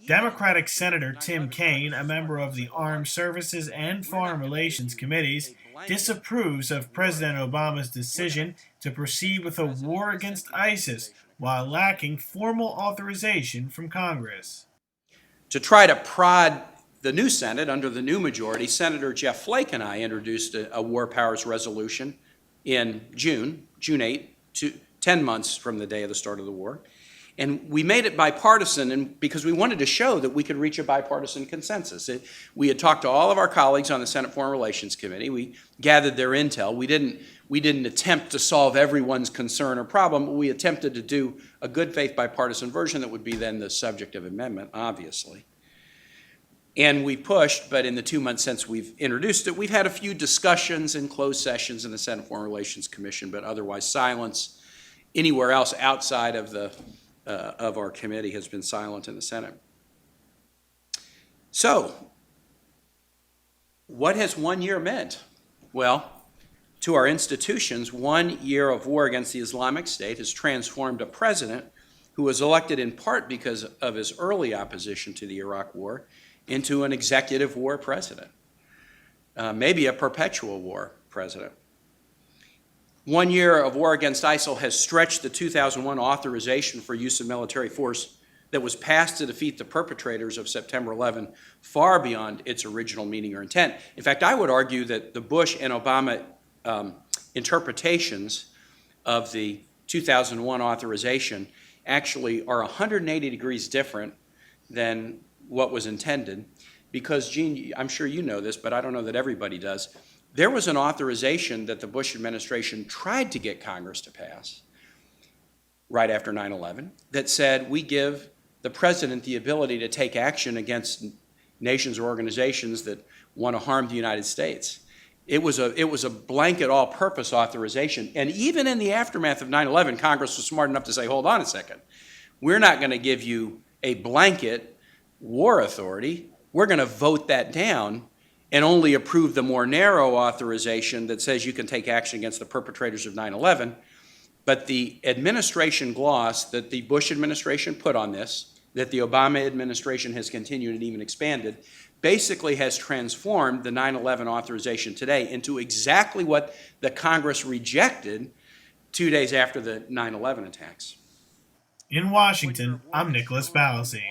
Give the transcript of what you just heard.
Democratic Senator Tim Kaine, a member of the Armed Services and Foreign Relations Committees, disapproves of President Obama's decision to proceed with a war against ISIS while lacking formal authorization from Congress. To try to prod the new Senate under the new majority, Senator Jeff Flake and I introduced a war powers resolution in June 8, 10 months from the day of the start of the war. And we made it bipartisan because we wanted to show that we could reach a bipartisan consensus. We had talked to all of our colleagues on the Senate Foreign Relations Committee. We gathered their intel. We didn't attempt to solve everyone's concern or problem, but we attempted to do a good faith bipartisan version that would be then the subject of amendment, obviously. And we pushed, but in the 2 months since we've introduced it, we've had a few discussions in closed sessions in the Senate Foreign Relations Commission, but otherwise silence. Anywhere else outside of our committee has been silent in the Senate. So, what has 1 year meant? Well, to our institutions, 1 year of war against the Islamic State has transformed a president who was elected in part because of his early opposition to the Iraq War into an executive war president, maybe a perpetual war president. 1 year of war against ISIL has stretched the 2001 authorization for use of military force that was passed to defeat the perpetrators of September 11 far beyond its original meaning or intent. In fact, I would argue that the Bush and Obama interpretations of the 2001 authorization actually are 180 degrees different than what was intended because, Gene, I'm sure you know this, but I don't know that everybody does. There was an authorization that the Bush administration tried to get Congress to pass right after 9/11 that said we give the president the ability to take action against nations or organizations that want to harm the United States. It was a blanket all-purpose authorization. And even in the aftermath of 9/11, Congress was smart enough to say, hold on a second. We're not going to give you a blanket war authority. We're going to vote that down and only approve the more narrow authorization that says you can take action against the perpetrators of 9/11. But the administration gloss that the Bush administration put on this, that the Obama administration has continued and even expanded, basically has transformed the 9/11 authorization today into exactly what the Congress rejected 2 days after the 9/11 attacks. In Washington, I'm Nicholas Balassi.